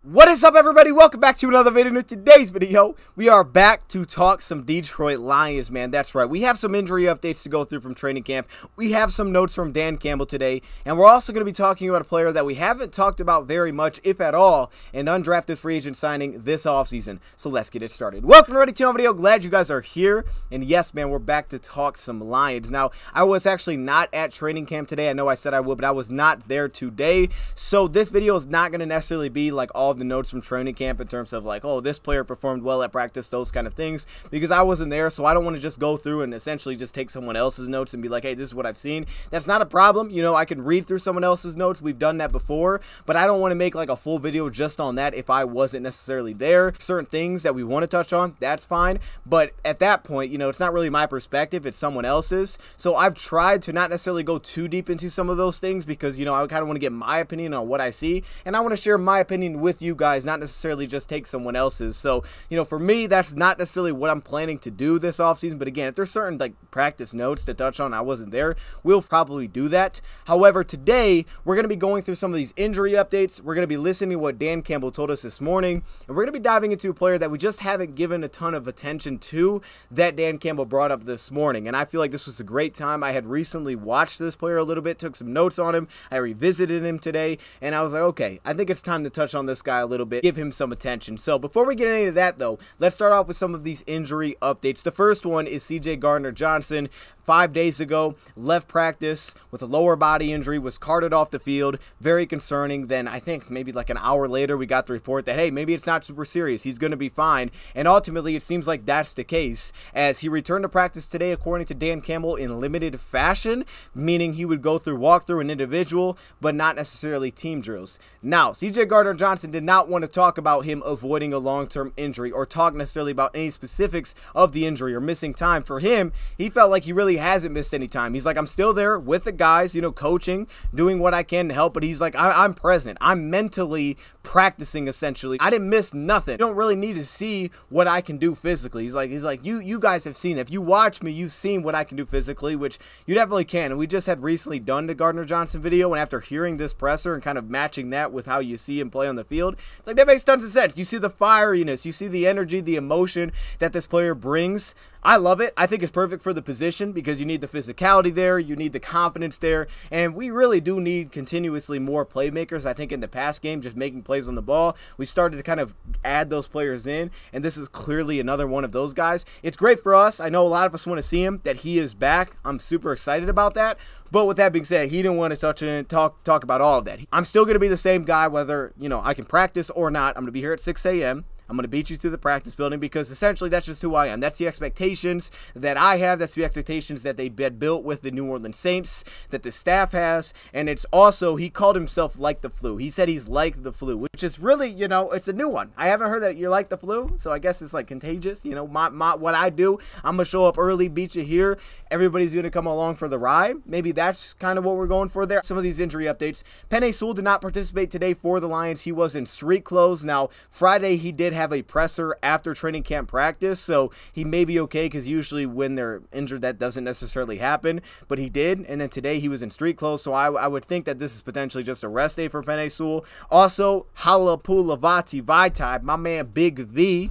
What is up, everybody? Welcome back to another video. In today's video, we are back to talk some Detroit Lions, man. That's right. We have some injury updates to go through from training camp. We have some notes from Dan Campbell today, and we're also going to be talking about a player that we haven't talked about very much, if at all, an undrafted free agent signing this offseason. So let's get it started. Welcome, everybody, to another video. Glad you guys are here. And yes, man, we're back to talk some Lions. Now, I was actually not at training camp today. I know I said I would, but I was not there today. So this video is not going to necessarily be like all the notes from training camp in terms of like, oh, this player performed well at practice, those kind of things, because I wasn't there. So I don't want to just go through and essentially just take someone else's notes and be like, hey, this is what I've seen. That's not a problem. You know, I can read through someone else's notes. We've done that before, but I don't want to make like a full video just on that if I wasn't necessarily there. Certain things that we want to touch on, that's fine. But at that point, you know, it's not really my perspective, it's someone else's. So I've tried to not necessarily go too deep into some of those things because, you know, I kind of want to get my opinion on what I see, and I want to share my opinion with you guys, not necessarily just take someone else's. So, you know, for me, that's not necessarily what I'm planning to do this offseason. But again, if there's certain like practice notes to touch on, I wasn't there, we'll probably do that. However, today we're going to be going through some of these injury updates. We're going to be listening to what Dan Campbell told us this morning, and we're going to be diving into a player that we just haven't given a ton of attention to that Dan Campbell brought up this morning. And I feel like this was a great time. I had recently watched this player a little bit, took some notes on him. I revisited him today, and I was like, okay, I think it's time to touch on this guy a little bit, give him some attention. So before we get into that though, let's start off with some of these injury updates. The first one is Gardner-Johnson. 5 days ago, left practice with a lower body injury, was carted off the field. Very concerning. Then I think maybe like an hour later, we got the report that, hey, maybe it's not super serious. He's going to be fine. And ultimately, it seems like that's the case, as he returned to practice today, according to Dan Campbell, in limited fashion, meaning he would go through walkthrough and individual, but not necessarily team drills. Now, Gardner-Johnson did not want to talk about him avoiding a long-term injury or talk necessarily about any specifics of the injury or missing time. For him, he felt like he really hasn't missed any time. He's like, I'm still there with the guys, you know, coaching, doing what I can to help, but he's like, I'm present. I'm mentally practicing, essentially. I didn't miss nothing. You don't really need to see what I can do physically. He's like, you guys have seen it. If you watch me, you've seen what I can do physically, which you definitely can. And we just had recently done the Gardner-Johnson video, and after hearing this presser and kind of matching that with how you see him play on the field, it's like, that makes tons of sense. You see the fieriness, you see the energy, the emotion that this player brings. I love it. I think it's perfect for the position because you need the physicality there, you need the confidence there, and we really do need continuously more playmakers. I think in the past game, just making plays on the ball, we started to kind of add those players in, and this is clearly another one of those guys. It's great for us. I know a lot of us want to see him, that he is back. I'm super excited about that. But with that being said, he didn't want to touch and talk about all of that. I'm still going to be the same guy, whether, you know, I can practice or not. I'm going to be here at 6 a.m. I'm going to beat you to the practice building because essentially that's just who I am. That's the expectations that I have. That's the expectations that they built with the New Orleans Saints, that the staff has. And it's also, he called himself like the flu. He said he's like the flu, which is really, you know, it's a new one. I haven't heard that you're like the flu, so I guess it's like contagious. You know, what I do, I'm going to show up early, beat you here. Everybody's going to come along for the ride. Maybe that's kind of what we're going for there. Some of these injury updates. Penei Sewell did not participate today for the Lions. He was in street clothes. Now, Friday, he did have a presser after training camp practice, so he may be okay because usually when they're injured that doesn't necessarily happen, but he did. And then today he was in street clothes, so I would think that this is potentially just a rest day for Penei Sewell. Also, Halapoulivaati Vaitai, my man Big V,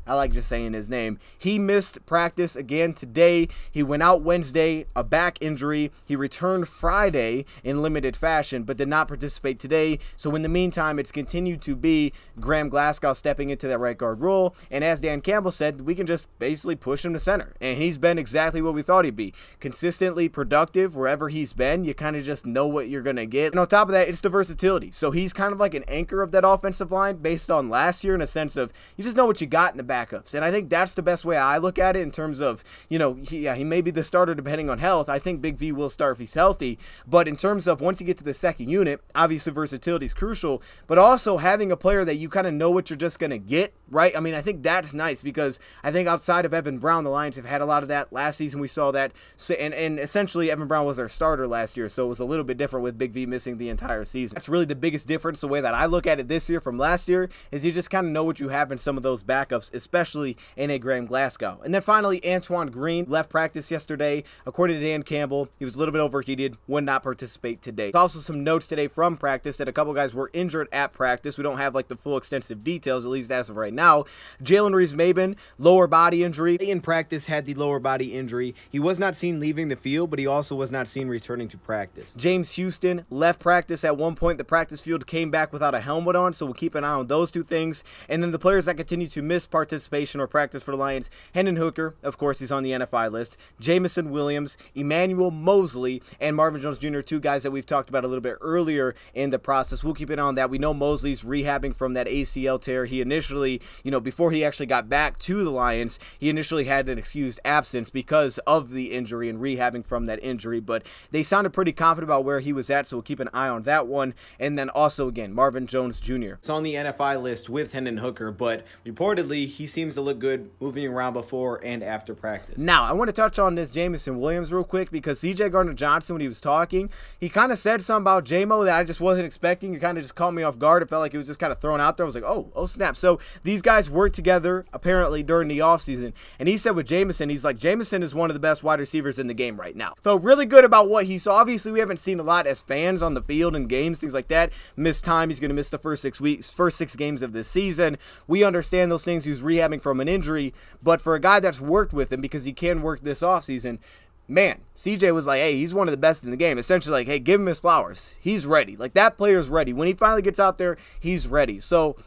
I like just saying his name. He missed practice again today. He went out Wednesday, a back injury. He returned Friday in limited fashion, but did not participate today. So in the meantime, it's continued to be Graham Glasgow stepping into that right guard role. And as Dan Campbell said, we can just basically push him to center. And he's been exactly what we thought he'd be. Consistently productive wherever he's been. You kind of just know what you're going to get. And on top of that, it's the versatility. So he's kind of like an anchor of that offensive line based on last year, in a sense of you just know what you got in the backups. And I think that's the best way I look at it in terms of, you know, he may be the starter depending on health. I think Big V will start if he's healthy. But in terms of once you get to the second unit, obviously versatility is crucial, but also having a player that you kind of know what you're just going to get, right? I mean, I think that's nice because I think outside of Evan Brown, the Lions have had a lot of that. Last season we saw that. So, and essentially Evan Brown was their starter last year, so it was a little bit different with Big V missing the entire season. That's really the biggest difference. The way that I look at it this year from last year is you just kind of know what you have in some of those backups, especially in a Graham Glasgow. And then finally, Antoine Green left practice yesterday. According to Dan Campbell, he was a little bit overheated, would not participate today. There's also some notes today from practice that a couple guys were injured at practice. We don't have like the full extensive details, at least as of right now. Jalen Reeves-Maybin, lower body injury. In practice, had the lower body injury. He was not seen leaving the field, but he also was not seen returning to practice. James Houston left practice at one point. The practice field came back without a helmet on, so we'll keep an eye on those two things. And then the players that continue to miss participation or practice for the Lions, Hendon Hooker, of course, he's on the NFI list, Jamison Williams, Emmanuel Mosley, and Marvin Jones Jr., two guys that we've talked about a little bit earlier in the process. We'll keep an eye on that. We know Mosley's rehabbing from that ACL tear. He initially, before he actually got back to the Lions, he initially had an excused absence because of the injury and rehabbing from that injury, but they sounded pretty confident about where he was at, so we'll keep an eye on that one. And then also, again, Marvin Jones Jr. It's on the NFI list with Hendon Hooker, but reportedly, he seems to look good moving around before and after practice. Now, I want to touch on this Jamison Williams real quick because CJ Gardner-Johnson, when he was talking, he kind of said something about J-Mo that I just wasn't expecting. It kind of just caught me off guard. It felt like it was just kind of thrown out there. I was like, oh snap. So these guys worked together apparently during the offseason, and he said with Jamison, he's like, Jamison is one of the best wide receivers in the game right now. Felt really good about what he saw. Obviously, we haven't seen a lot as fans on the field and games, things like that. Missed time. He's going to miss the first 6 games of this season. We understand those things. He was rehabbing from an injury, but for a guy that's worked with him, because he can work this offseason, man, CJ was like, hey, he's one of the best in the game. Essentially like, hey, give him his flowers. He's ready. Like, that player's ready. When he finally gets out there, he's ready. So,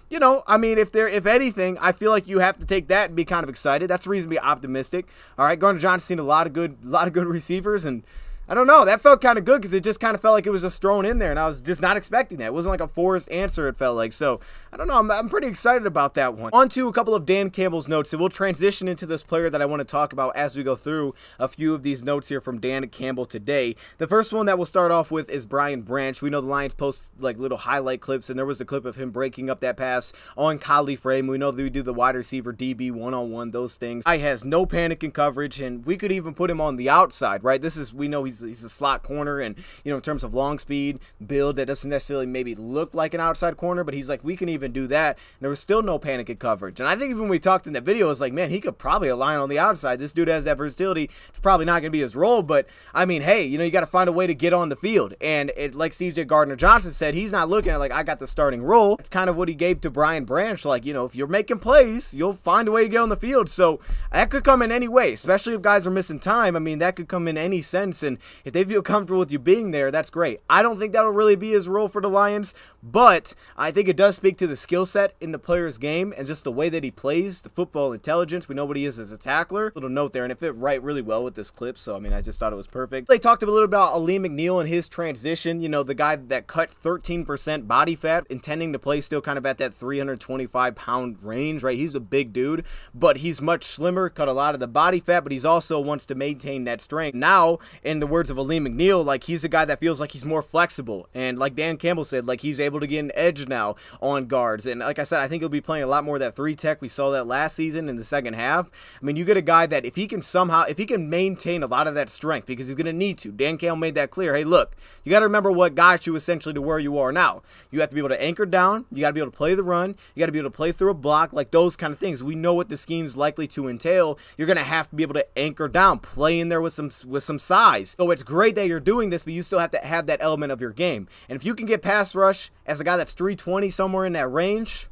I mean, if anything, I feel like you have to take that and be kind of excited. That's a reason to be optimistic. All right, Gardner-Johnson's seen a lot of good receivers, and I don't know. That felt kind of good because it just kind of felt like it was just thrown in there, and I was just not expecting that. It wasn't like a forced answer, it felt like. So, I don't know. I'm pretty excited about that one. On to a couple of Dan Campbell's notes, and we'll transition into this player that I want to talk about as we go through a few of these notes here from Dan Campbell today. The first one that we'll start off with is Brian Branch. We know the Lions post like little highlight clips, and there was a clip of him breaking up that pass on Collie Frame. We know that we do the wide receiver DB one-on-one, those things. He has no panic in coverage, and we could even put him on the outside, right? We know he's a slot corner, and in terms of long speed build, that doesn't necessarily maybe look like an outside corner, but he's like, we can even do that, and there was still no panic in coverage. And I think even when we talked in that video, it's like, man, he could probably align on the outside. This dude has that versatility. It's probably not going to be his role, but I mean, hey, you got to find a way to get on the field. And like CJ Gardner-Johnson said, he's not looking at like, I got the starting role. It's kind of what he gave to Brian Branch. Like, if you're making plays, you'll find a way to get on the field. So that could come in any way, especially if guys are missing time. I mean, that could come in any sense, and if they feel comfortable with you being there, that's great. I don't think that'll really be his role for the Lions, but I think it does speak to the skill set in the player's game and just the way that he plays, the football intelligence. We know what he is as a tackler. Little note there, and it fit right really well with this clip, so I mean, I just thought it was perfect. They talked a little about Ali McNeil and his transition, the guy that cut 13% body fat, intending to play still kind of at that 325-pound range, right? He's a big dude, but he's much slimmer, cut a lot of the body fat, but he's also wants to maintain that strength. Now, in the words of Ali McNeil, like, he's a guy that feels like he's more flexible, and like Dan Campbell said, like, he's able to get an edge now on guards. And like I said, I think he'll be playing a lot more of that 3-tech. We saw that last season in the second half. I mean, you get a guy that if he can maintain a lot of that strength, because he's going to need to. Dan Campbell made that clear. Hey, look, you got to remember what got you essentially to where you are now. You have to be able to anchor down. You got to be able to play the run. You got to be able to play through a block, like those kind of things. We know what the scheme's likely to entail. You're going to have to be able to anchor down, play in there with some size. So it's great that you're doing this, but you still have to have that element of your game. And if you can get pass rush as a guy that's 320, somewhere in that range,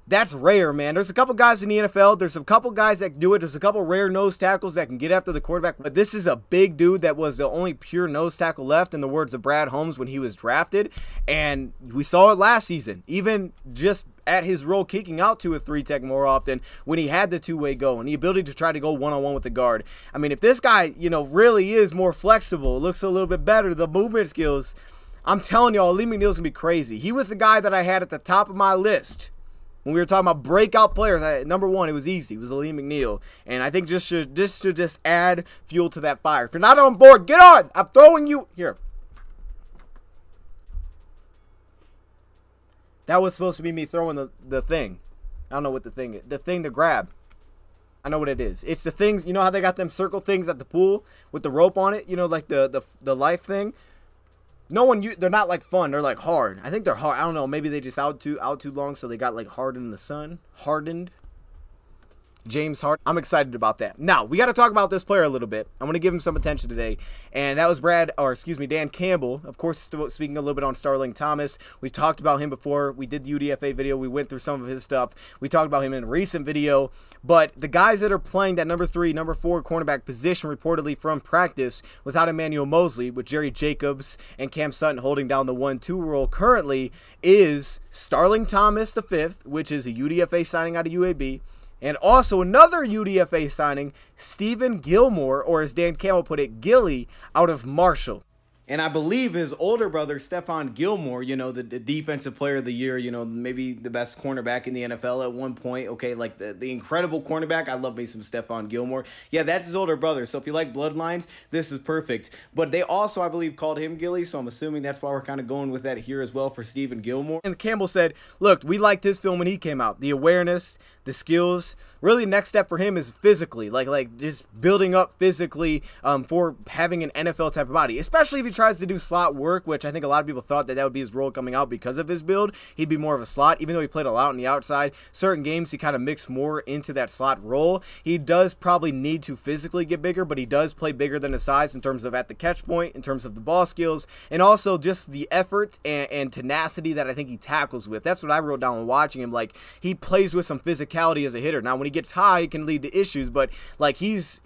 that's rare, man. There's a couple guys in the NFL. There's a couple guys that do it. There's a couple rare nose tackles that can get after the quarterback. But this is a big dude that was the only pure nose tackle left, in the words of Brad Holmes, when he was drafted. And we saw it last season, even just at his role kicking out to a 3-tech more often when he had the two-way go and the ability to try to go one-on-one with the guard. I mean, if this guy, really is more flexible, looks a little bit better, the movement skills, I'm telling y'all, Lee McNeil's going to be crazy. He was the guy that I had at the top of my list when we were talking about breakout players. Number one, it was easy. It was Ali McNeil. And I think just to add fuel to that fire. If you're not on board, get on. I'm throwing you here. That was supposed to be me throwing the thing. I don't know what the thing is. The thing to grab. I know what it is. It's the things, you know how they got them circle things at the pool with the rope on it? Like the life thing? They're not like fun. They're like hard. I think they're hard. I don't know. Maybe they just out too long, so they got like hardened in the sun. Hardened. James Harden. I'm excited about that. Now, we got to talk about this player a little bit. I'm going to give him some attention today. And that was Dan Campbell. Of course, speaking a little bit on Starling Thomas. We've talked about him before. We did the UDFA video. We went through some of his stuff. We talked about him in a recent video. But the guys that are playing that number 3, number 4 cornerback position reportedly from practice without Emmanuel Mosley, with Jerry Jacobs and Cam Sutton holding down the 1-2 role currently, is Starling Thomas the 5th, which is a UDFA signing out of UAB. And also another UDFA signing, Steven Gilmore, or as Dan Campbell put it, Gilly, out of Marshall. And I believe his older brother, Stephon Gilmore, you know, the defensive player of the year, you know, maybe the best cornerback in the NFL at one point. Okay, like the incredible cornerback. I love me some Stephon Gilmore. Yeah, that's his older brother. So if you like bloodlines, this is perfect. But they also, I believe, called him Gilly. So I'm assuming that's why we're kind of going with that here as well for Steven Gilmore. And Campbell said, look, we liked his film when he came out. The awareness, the skills. Really, next step for him is physically, like just building up physically for having an NFL type of body, especially if he tries to do slot work, which I think a lot of people thought that would be his role coming out because of his build. He'd be more of a slot, even though he played a lot on the outside. Certain games he kind of mixed more into that slot role. He does probably need to physically get bigger, but he does play bigger than his size in terms of at the catch point, in terms of the ball skills, and also just the effort and tenacity that I think he tackles with. That's what I wrote down when watching him. Like, he plays with some physicality as a hitter. Now, when he gets high, it can lead to issues, but like he's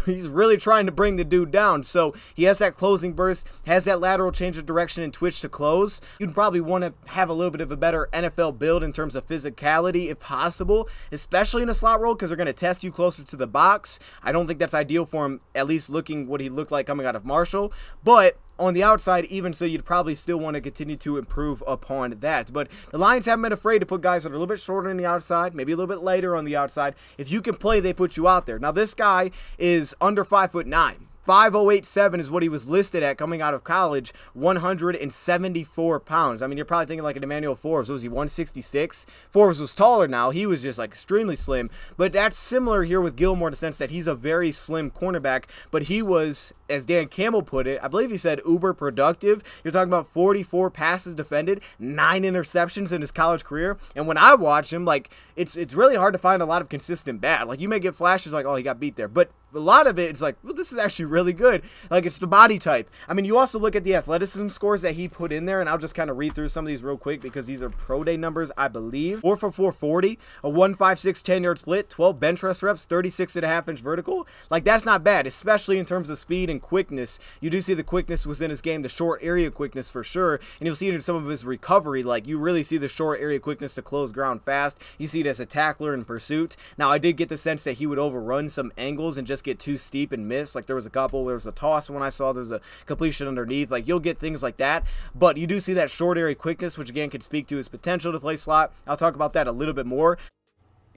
really trying to bring the dude down. So he has that closing burst, has that lateral change of direction and twitch to close. You'd probably want to have a little bit of a better NFL build in terms of physicality if possible, especially in a slot role, because they're going to test you closer to the box. I don't think that's ideal for him, at least looking what he looked like coming out of Marshall. But on the outside, even so, you'd probably still want to continue to improve upon that. But the Lions haven't been afraid to put guys that are a little bit shorter on the outside, maybe a little bit lighter on the outside. If you can play, they put you out there. Now, this guy is under 5'9". 5'087" is what he was listed at coming out of college, 174 pounds. I mean, you're probably thinking like an Emmanuel Forbes. Was he 166? Forbes was taller now. He was just like extremely slim. But that's similar here with Gilmore in the sense that he's a very slim cornerback, but he was, as Dan Campbell put it, I believe he said uber productive. You're talking about 44 passes defended, 9 interceptions in his college career. And when I watch him, like, it's really hard to find a lot of consistent bad. Like, you may get flashes like, oh, he got beat there. But a lot of it, it's like, well, this is actually really good. Like, it's the body type. I mean, you also look at the athleticism scores that he put in there, and I'll just kind of read through some of these real quick because these are pro day numbers, I believe. 4 for 440, a 1.56 10-yard split, 12 bench press reps, 36.5-inch vertical. Like, that's not bad, especially in terms of speed and quickness. You do see the quickness was in his game, the short area quickness for sure, and you'll see it in some of his recovery. Like, you really see the short area quickness to close ground fast. You see it as a tackler in pursuit. Now, I did get the sense that he would overrun some angles and just get too steep and miss. Like, there was a couple, there was a toss when I saw there's a completion underneath. Like, you'll get things like that, but you do see that short area quickness, which again could speak to his potential to play slot. I'll talk about that a little bit more.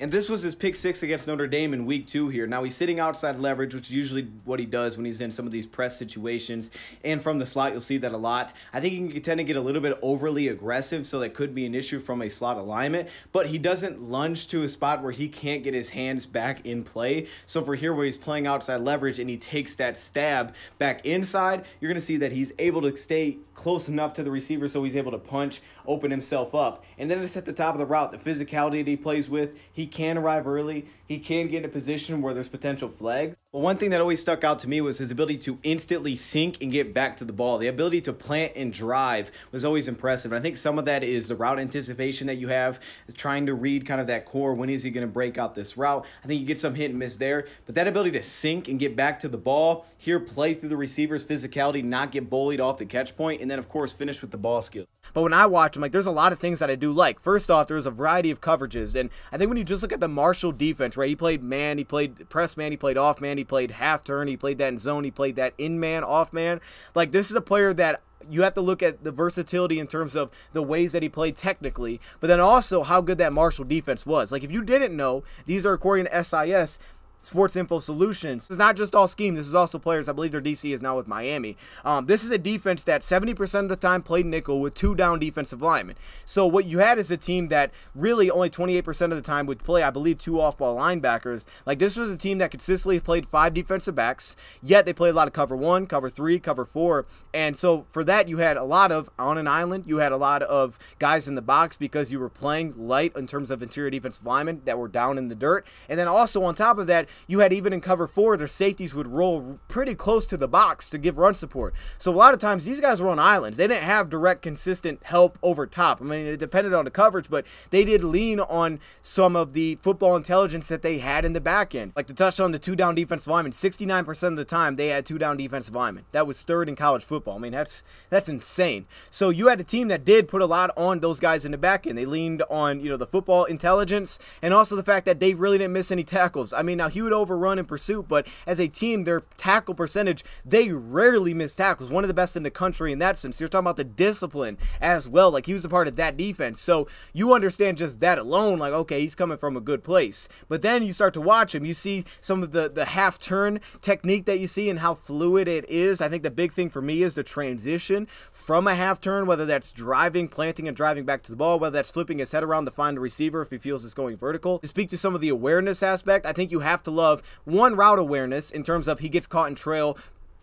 And this was his pick 6 against Notre Dame in week 2 here. Now, he's sitting outside leverage, which is usually what he does when he's in some of these press situations. And from the slot, you'll see that a lot. I think he can tend to get a little bit overly aggressive, so that could be an issue from a slot alignment. But he doesn't lunge to a spot where he can't get his hands back in play. So for here where he's playing outside leverage and he takes that stab back inside, you're going to see that he's able to stay close enough to the receiver so he's able to punch, open himself up. And then it's at the top of the route, the physicality that he plays with. He can arrive early. He can get in a position where there's potential flags. But one thing that always stuck out to me was his ability to instantly sink and get back to the ball. The ability to plant and drive was always impressive. And I think some of that is the route anticipation that you have, trying to read kind of that core. When is he going to break out this route? I think you get some hit and miss there. But that ability to sink and get back to the ball, here play through the receiver's physicality, not get bullied off the catch point, and then, of course, finish with the ball skill. But when I watch him, like, there's a lot of things that I do like. First off, there's a variety of coverages. And I think when you just look at the Marshall defense, right, he played man, he played press man, he played off man, he played half turn, he played that in zone, he played that in man, off man. Like, this is a player that you have to look at the versatility in terms of the ways that he played technically, but then also how good that Marshall defense was. Like, if you didn't know, these are according to SIS, Sports Info Solutions. This is not just all scheme. This is also players. I believe their DC is now with Miami. This is a defense that 70% of the time played nickel with 2 down defensive linemen. So what you had is a team that really only 28% of the time would play, I believe, 2 off-ball linebackers. Like, this was a team that consistently played 5 defensive backs, yet they played a lot of cover 1, cover 3, cover 4. And so for that, you had a lot of, on an island, you had a lot of guys in the box because you were playing light in terms of interior defensive linemen that were down in the dirt. And then also on top of that, you had even in cover 4, their safeties would roll pretty close to the box to give run support. So a lot of times these guys were on islands. They didn't have direct, consistent help over top. I mean, it depended on the coverage, but they did lean on some of the football intelligence that they had in the back end. Like, to touch on the 2 down defensive linemen, 69% of the time they had 2 down defensive linemen. That was 3rd in college football. I mean, that's insane. So you had a team that did put a lot on those guys in the back end. They leaned on, you know, the football intelligence and also the fact that they really didn't miss any tackles. I mean, now he would overrun in pursuit, but as a team, their tackle percentage, they rarely miss tackles. One of the best in the country in that sense. You're talking about the discipline as well. Like, he was a part of that defense. So you understand just that alone, like, okay, he's coming from a good place. But then you start to watch him. You see some of the half turn technique that you see and how fluid it is. I think the big thing for me is the transition from a half turn, whether that's driving, planting, and driving back to the ball, whether that's flipping his head around to find the receiver if he feels it's going vertical. To speak to some of the awareness aspect, I think you have to love one, route awareness in terms of he gets caught in trail,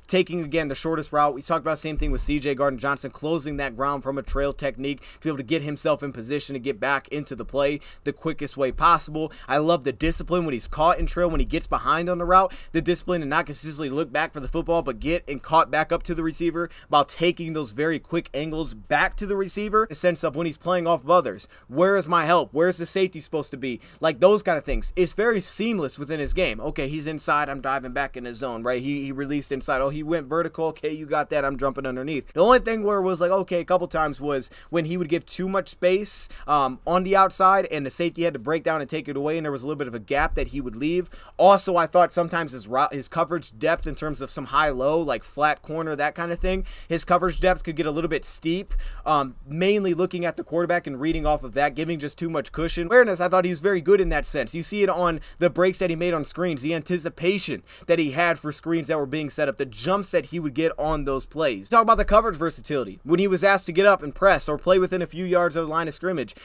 taking, again, the shortest route. We talked about the same thing with CJ Gardner-Johnson, closing that ground from a trail technique to be able to get himself in position to get back into the play the quickest way possible. I love the discipline when he's caught in trail, when he gets behind on the route, the discipline to not consistently look back for the football, but get and caught back up to the receiver while taking those very quick angles back to the receiver, in the sense of when he's playing off of others. Where is my help? Where's the safety supposed to be? Like, those kind of things. It's very seamless within his game. Okay, he's inside, I'm diving back in his zone, right? He released inside. Oh, he went vertical. Okay, you got that. I'm jumping underneath. The only thing where it was like, okay, a couple times was when he would give too much space on the outside and the safety had to break down and take it away, and there was a little bit of a gap that he would leave. Also, I thought sometimes his coverage depth in terms of some high-low, like flat corner, that kind of thing, his coverage depth could get a little bit steep, mainly looking at the quarterback and reading off of that, giving just too much cushion. Awareness, I thought he was very good in that sense. You see it on the breaks that he made on screens, the anticipation that he had for screens that were being set up, the jumps that he would get on those plays. Talk about the coverage versatility. When he was asked to get up and press or play within a few yards of the line of scrimmage,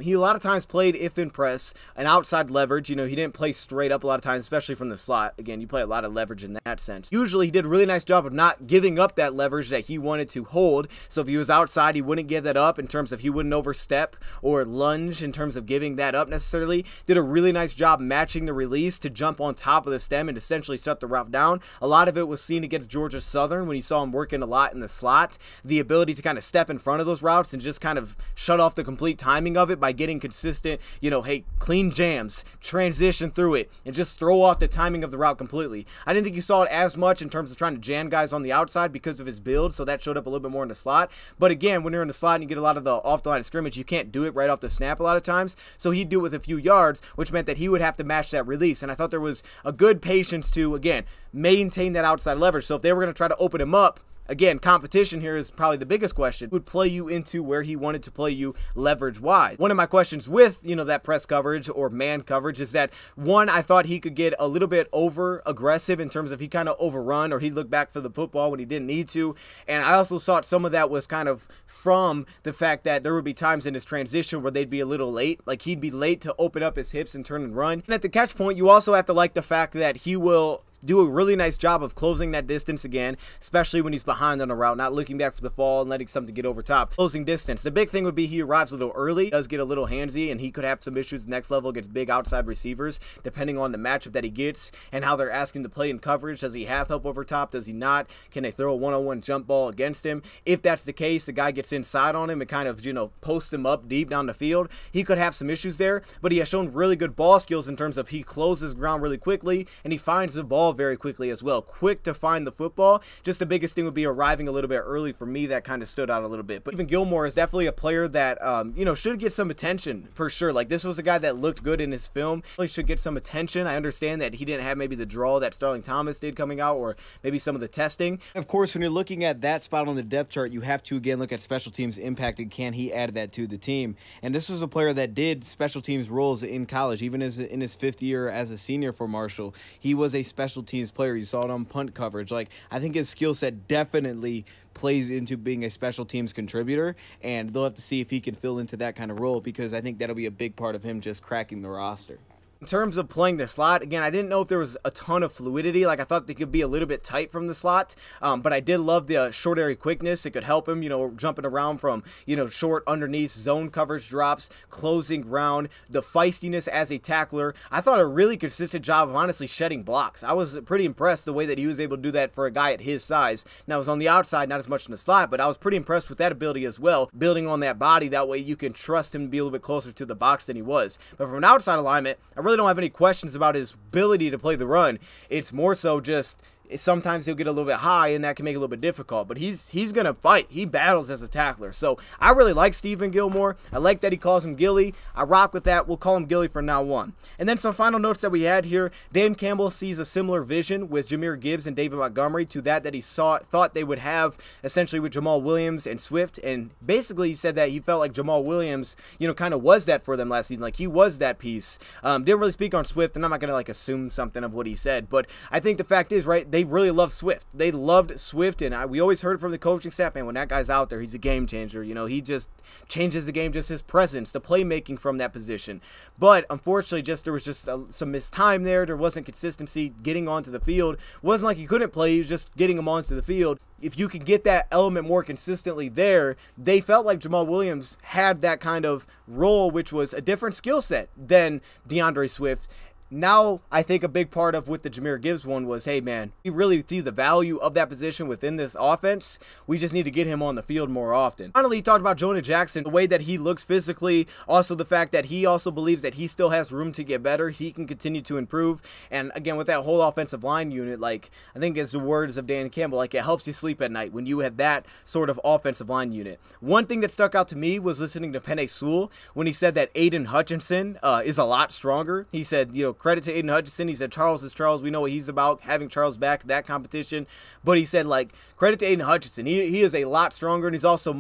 he a lot of times played, if in press, an outside leverage. You know, he didn't play straight up a lot of times, especially from the slot. Again, you play a lot of leverage in that sense. Usually, he did a really nice job of not giving up that leverage that he wanted to hold. So if he was outside, he wouldn't give that up in terms of he wouldn't overstep or lunge in terms of giving that up necessarily. Did a really nice job matching the release to jump on top of the stem and essentially shut the route down. A lot of it was seen against Georgia Southern when you saw him working a lot in the slot. The ability to kind of step in front of those routes and just kind of shut off the complete timing of it by getting consistent, you know, hey, clean jams, transition through it, and just throw off the timing of the route completely. I didn't think you saw it as much in terms of trying to jam guys on the outside because of his build, so that showed up a little bit more in the slot. But again, when you're in the slot and you get a lot of the off the line of scrimmage, you can't do it right off the snap a lot of times, so he'd do it with a few yards, which meant that he would have to match that release. And I thought there was a good patience to, again, maintain that outside leverage. So if they were going to try to open him up, again, competition here is probably the biggest question. Would play you into where he wanted to play you leverage-wise. One of my questions with, you know, that press coverage or man coverage is that, one, I thought he could get a little bit over-aggressive in terms of he kind of overrun or he'd look back for the football when he didn't need to. And I also thought some of that was kind of from the fact that there would be times in his transition where they'd be a little late. Like, he'd be late to open up his hips and turn and run. And at the catch point, you also have to like the fact that he will do a really nice job of closing that distance again, especially when he's behind on the route, not looking back for the fall and letting something get over top. Closing distance. The big thing would be he arrives a little early, does get a little handsy, and he could have some issues next level against big outside receivers, depending on the matchup that he gets and how they're asking to play in coverage. Does he have help over top? Does he not? Can they throw a one-on-one jump ball against him? If that's the case, the guy gets inside on him and kind of, you know, posts him up deep down the field. He could have some issues there, but he has shown really good ball skills in terms of he closes ground really quickly and he finds the ball ball very quickly as well. Quick to find the football. Just the biggest thing would be arriving a little bit early for me. That kind of stood out a little bit. But Steven Gilmore is definitely a player that, you know, should get some attention for sure. Like, this was a guy that looked good in his film. Really should get some attention. I understand that he didn't have maybe the draw that Starling Thomas did coming out, or maybe some of the testing. Of course, when you're looking at that spot on the depth chart, you have to again look at special teams impact and can he add that to the team. And this was a player that did special teams roles in college, even as in his 5th year as a senior for Marshall. He was a special teams player. You saw it on punt coverage. Like, I think his skill set definitely plays into being a special teams contributor, and they'll have to see if he can fill into that kind of role, because I think that'll be a big part of him just cracking the roster. In terms of playing the slot, again, I didn't know if there was a ton of fluidity. Like, I thought they could be a little bit tight from the slot, but I did love the short area quickness. It could help him, you know, jumping around from, you know, short underneath, zone coverage drops, closing ground, the feistiness as a tackler. I thought a really consistent job of honestly shedding blocks. I was pretty impressed the way that he was able to do that for a guy at his size. Now, it was on the outside, not as much in the slot, but I was pretty impressed with that ability as well, building on that body. That way you can trust him to be a little bit closer to the box than he was. But from an outside alignment, I really don't have any questions about his ability to play the run. It's more so just sometimes he'll get a little bit high, and that can make it a little bit difficult. But he's going to fight. He battles as a tackler. So I really like Steven Gilmore. I like that he calls him Gilly. I rock with that. We'll call him Gilly from now on. And then some final notes that we had here. Dan Campbell sees a similar vision with Jahmyr Gibbs and David Montgomery to that he thought they would have essentially with Jamal Williams and Swift. And basically he said that he felt like Jamal Williams, you know, kind of was that for them last season. Like, he was that piece. Didn't really speak on Swift, and I'm not going to like assume something of what he said. But I think the fact is, right, they really love Swift. They loved Swift, and we always heard from the coaching staff, man, when that guy's out there, he's a game changer. You know, he just changes the game, just his presence, the playmaking from that position. But unfortunately, there was just some missed time there. There wasn't consistency getting onto the field. It wasn't like he couldn't play. He was just getting him onto the field. If you could get that element more consistently there, they felt like Jamal Williams had that kind of role, which was a different skill set than DeAndre Swift. Now, I think a big part of what the Jahmyr Gibbs one was, hey, man, we really see the value of that position within this offense. We just need to get him on the field more often. Finally, he talked about Jonah Jackson, the way that he looks physically, also the fact that he also believes that he still has room to get better. He can continue to improve. And again, with that whole offensive line unit, like, I think as the words of Dan Campbell, like, it helps you sleep at night when you have that sort of offensive line unit. One thing that stuck out to me was listening to Penei Sewell when he said that Aiden Hutchinson is a lot stronger. He said, you know, credit to Aiden Hutchinson. He said Charles is Charles. We know what he's about, having Charles back, that competition. But he said, like, credit to Aiden Hutchinson. He is a lot stronger, and he's also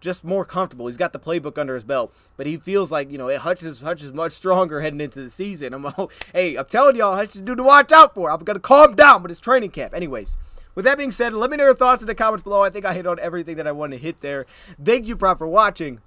just more comfortable. He's got the playbook under his belt. But he feels like, you know, Hutch is much stronger heading into the season. I'm telling y'all, Hutch is dude to watch out for. I'm going to calm down with his training camp. Anyways, with that being said, let me know your thoughts in the comments below. I think I hit on everything that I wanted to hit there. Thank you, Prop, for watching.